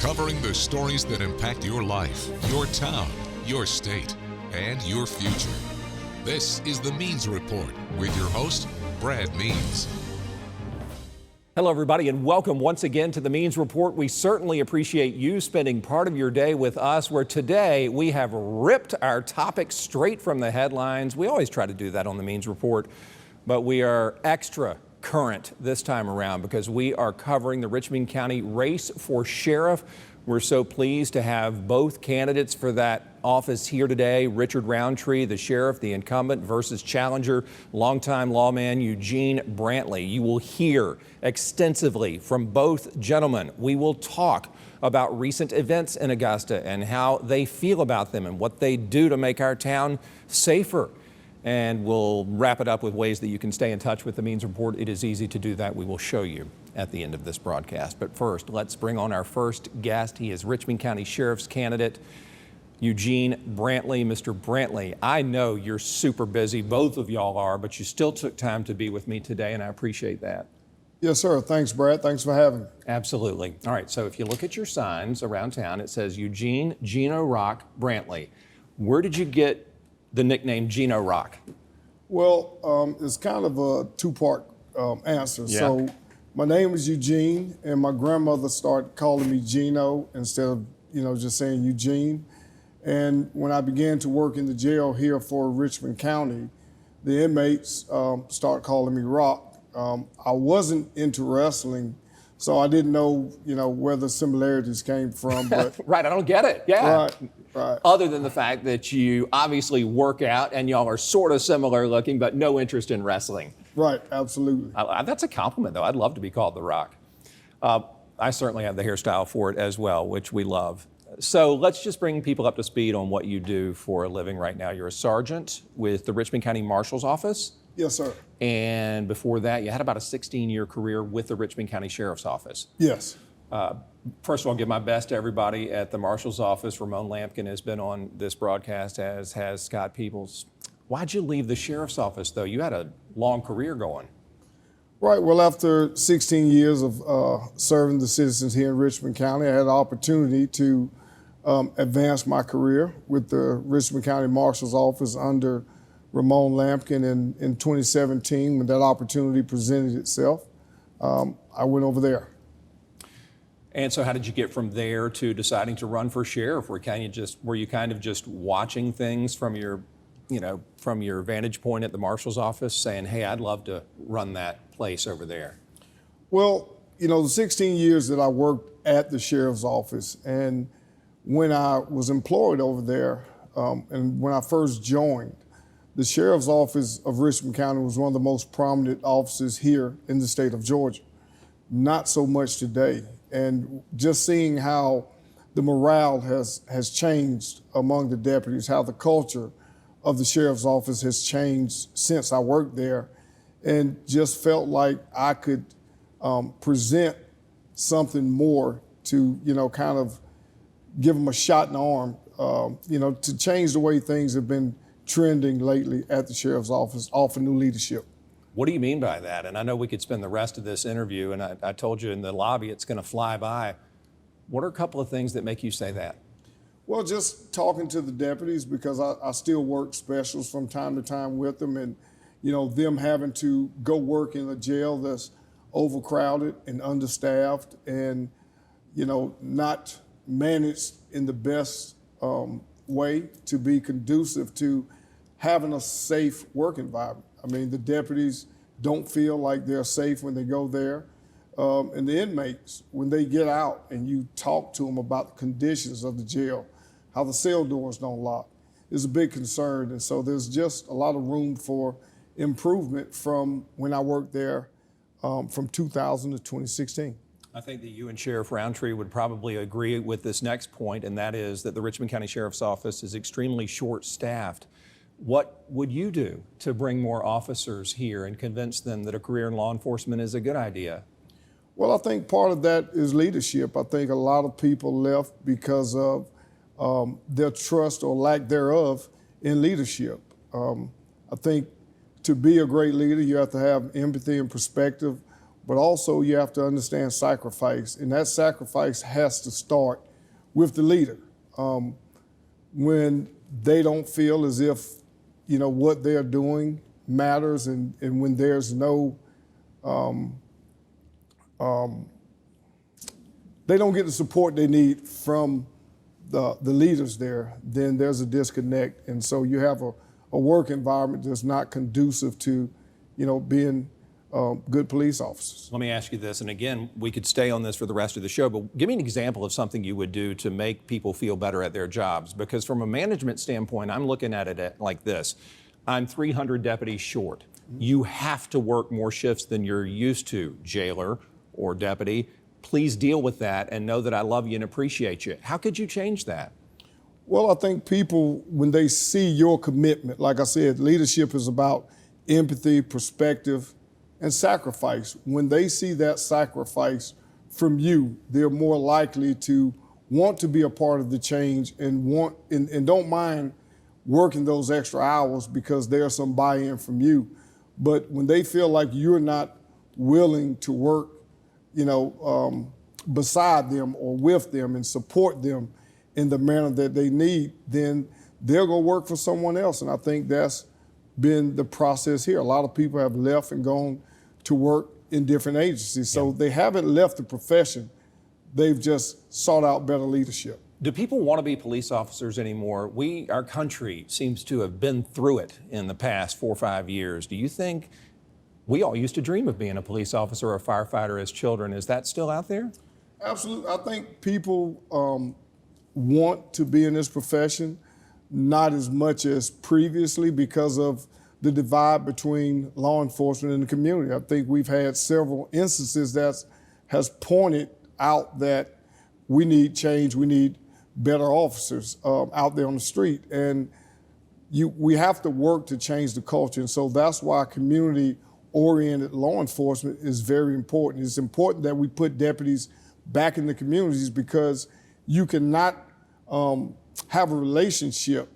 covering the stories that impact your life, your town, your state, and your future. This is the Means Report with your host, Brad Means. Hello, everybody, and welcome once again to the Means Report. We certainly appreciate you spending part of your day with us, where today we have ripped our topic straight from the headlines. We always try to do that on the Means Report, but we are extra current this time around because we are covering the Richmond County race for sheriff. We're so pleased to have both candidates for that office here today. Richard Roundtree, the sheriff, the incumbent, versus challenger, longtime lawman Eugene Brantley. You will hear extensively from both gentlemen. We will talk about recent events in Augusta and how they feel about them and what they do to make our town safer. And we'll wrap it up with ways that you can stay in touch with the Means Report. It is easy to do that. We will show you at the end of this broadcast. But first, let's bring on our first guest. He is Richmond County Sheriff's candidate, Eugene Brantley. Mr. Brantley, I know you're super busy. Both of y'all are, but you still took time to be with me today, and I appreciate that. Yes, sir. Thanks, Brad. Thanks for having me. Absolutely. All right, so if you look at your signs around town, it says Eugene Gino Rock Brantley. Where did you get the nickname Gino Rock? Well, it's kind of a two-part answer. Yeah. So my name is Eugene, and my grandmother started calling me Gino instead of, just saying Eugene. And when I began to work in the jail here for Richmond County, the inmates started calling me Rock. I wasn't into wrestling, so I didn't know, where the similarities came from. But Right, I don't get it. Yeah. Right. Other than the fact that you obviously work out and y'all are sort of similar looking, but no interest in wrestling. Right, absolutely. That's a compliment, though. I'd love to be called The Rock. I certainly have the hairstyle for it as well, which we love. So let's just bring people up to speed on what you do for a living right now. You're a sergeant with the Richmond County Marshal's Office. Yes, sir. And before that, you had about a 16-year career with the Richmond County Sheriff's Office. Yes. First of all, give my best to everybody at the Marshal's Office. Ramon Lampkin has been on this broadcast, as has Scott Peebles. Why'd you leave the Sheriff's Office, though? You had a long career going. Right. Well, after 16 years of serving the citizens here in Richmond County, I had an opportunity to advance my career with the Richmond County Marshal's Office under Ramon Lampkin. In 2017, when that opportunity presented itself, I went over there. And so how did you get from there to deciding to run for sheriff? Were you kind of just watching things from your vantage point at the Marshal's Office, saying, hey, I'd love to run that place over there? Well, the 16 years that I worked at the Sheriff's Office, and when I was employed over there, and when I first joined, the Sheriff's Office of Richmond County was one of the most prominent offices here in the state of Georgia. Not so much today. And just seeing how the morale has changed among the deputies, how the culture of the Sheriff's Office has changed since I worked there, and just felt like I could present something more to, kind of give them a shot in the arm, to change the way things have been trending lately at the Sheriff's Office, offer new leadership. What do you mean by that? And I know we could spend the rest of this interview, and I told you in the lobby it's going to fly by. What are a couple of things that make you say that? Well, just talking to the deputies, because I still work specials from time to time with them, and them having to go work in a jail that's overcrowded and understaffed and not managed in the best way to be conducive to having a safe work environment. I mean, the deputies don't feel like they're safe when they go there. And the inmates, when they get out and you talk to them about the conditions of the jail, how the cell doors don't lock, is a big concern. And so there's just a lot of room for improvement from when I worked there from 2000 to 2016. I think that you and Sheriff Roundtree would probably agree with this next point, and that is that the Richmond County Sheriff's Office is extremely short-staffed. What would you do to bring more officers here and convince them that a career in law enforcement is a good idea? Well, I think part of that is leadership. I think a lot of people left because of their trust or lack thereof in leadership. I think to be a great leader, you have to have empathy and perspective, but also you have to understand sacrifice, and that sacrifice has to start with the leader. When they don't feel as if, what they're doing matters, and when there's no, they don't get the support they need from the leaders there, then there's a disconnect. And so you have a work environment that's not conducive to, being good police officers. Let me ask you this, and again, we could stay on this for the rest of the show, but give me an example of something you would do to make people feel better at their jobs. Because from a management standpoint, I'm looking at it like this. I'm 300 deputies short. You have to work more shifts than you're used to, jailer or deputy. Please deal with that and know that I love you and appreciate you. How could you change that? Well, I think people, when they see your commitment, like I said, leadership is about empathy, perspective, and sacrifice. When they see that sacrifice from you, they're more likely to want to be a part of the change and don't mind working those extra hours because there's some buy-in from you. But when they feel like you're not willing to work, beside them or with them and support them in the manner that they need, then they'll go work for someone else. And I think that's been the process here. A lot of people have left and gone to work in different agencies. So they haven't left the profession. They've just sought out better leadership. Do people want to be police officers anymore? Our country seems to have been through it in the past 4 or 5 years. Do you think we all used to dream of being a police officer or a firefighter as children? Is that still out there? Absolutely. I think people want to be in this profession, not as much as previously because of the divide between law enforcement and the community. I think we've had several instances that has pointed out that we need change, we need better officers out there on the street. And we have to work to change the culture. And so that's why community-oriented law enforcement is very important. It's important that we put deputies back in the communities because you cannot have a relationship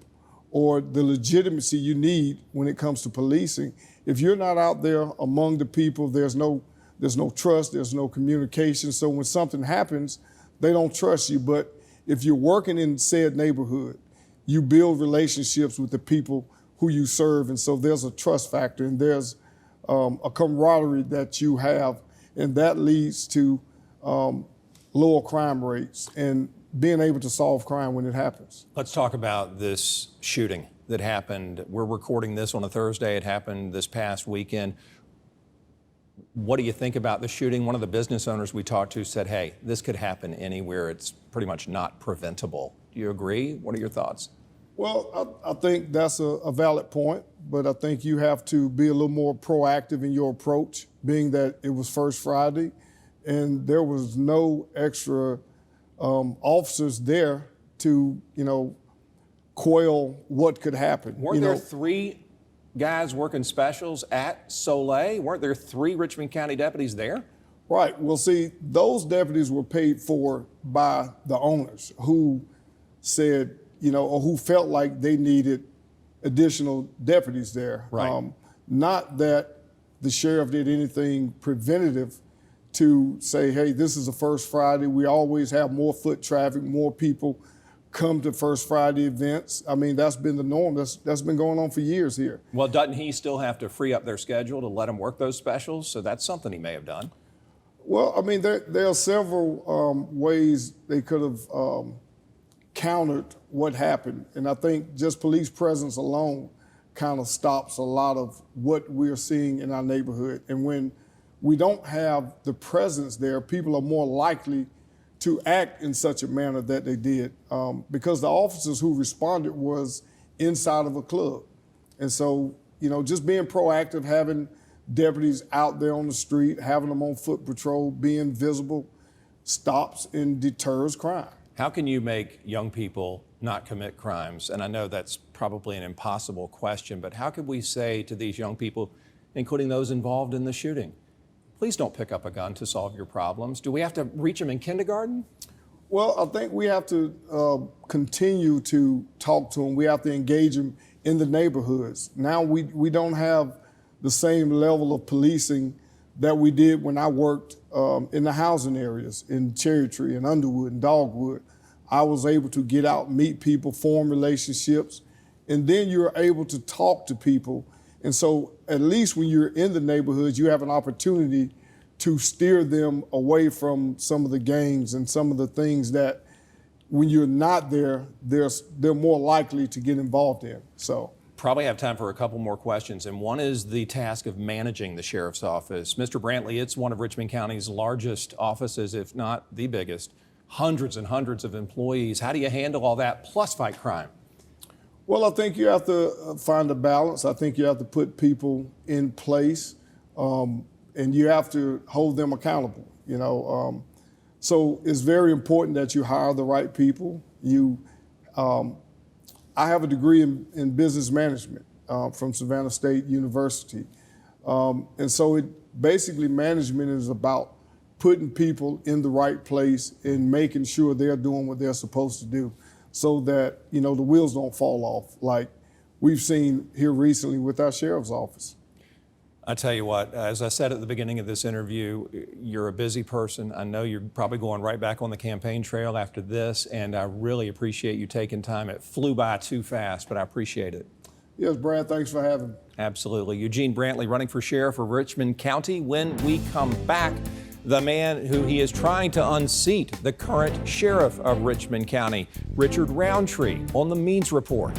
or the legitimacy you need when it comes to policing. If you're not out there among the people, there's no trust, there's no communication. So when something happens, they don't trust you. But if you're working in said neighborhood, you build relationships with the people who you serve. And so there's a trust factor and there's a camaraderie that you have, and that leads to lower crime rates and being able to solve crime when it happens. Let's talk about this shooting that happened. We're recording this on a Thursday. It happened this past weekend. What do you think about the shooting? One of the business owners we talked to said, hey, this could happen anywhere. It's pretty much not preventable. Do you agree? What are your thoughts? Well, I think that's a valid point, but I think you have to be a little more proactive in your approach, being that it was First Friday and there was no extra officers there to, quell what could happen. Weren't there 3 guys working specials at Soleil? Weren't there 3 Richmond County deputies there? Right. Well, see, those deputies were paid for by the owners who said, or who felt like they needed additional deputies there. Right. Not that the sheriff did anything preventative to say, hey, this is a First Friday. We always have more foot traffic, more people come to First Friday events. I mean, that's been the norm. That's been going on for years here. Well, doesn't he still have to free up their schedule to let them work those specials? So that's something he may have done. Well, I mean, there are several ways they could have countered what happened. And I think just police presence alone kind of stops a lot of what we're seeing in our neighborhood. And when we don't have the presence there, people are more likely to act in such a manner that they did because the officers who responded was inside of a club. And so, just being proactive, having deputies out there on the street, having them on foot patrol, being visible, stops and deters crime. How can you make young people not commit crimes? And I know that's probably an impossible question, but how could we say to these young people, including those involved in the shooting, please don't pick up a gun to solve your problems? Do we have to reach them in kindergarten? Well, I think we have to continue to talk to them. We have to engage them in the neighborhoods. Now we don't have the same level of policing that we did when I worked in the housing areas in Cherry Tree and Underwood and Dogwood. I was able to get out, meet people, form relationships, and then you're able to talk to people. And so at least when you're in the neighborhoods, you have an opportunity to steer them away from some of the gangs and some of the things that when you're not there, they're more likely to get involved in. So probably have time for a couple more questions, and one is the task of managing the sheriff's office. Mr. Brantley, it's one of Richmond County's largest offices, if not the biggest. Hundreds and hundreds of employees. How do you handle all that, plus fight crime? Well, I think you have to find a balance. I think you have to put people in place, and you have to hold them accountable. So it's very important that you hire the right people. I have a degree in business management from Savannah State University. And so basically management is about putting people in the right place and making sure they're doing what they're supposed to do so that, the wheels don't fall off like we've seen here recently with our sheriff's office. I tell you what, as I said at the beginning of this interview, you're a busy person. I know you're probably going right back on the campaign trail after this, and I really appreciate you taking time. It flew by too fast, but I appreciate it. Yes, Brad, thanks for having me. Absolutely. Eugene Brantley running for sheriff of Richmond County. When we come back, the man who he is trying to unseat, the current sheriff of Richmond County, Richard Roundtree, on the Means Report.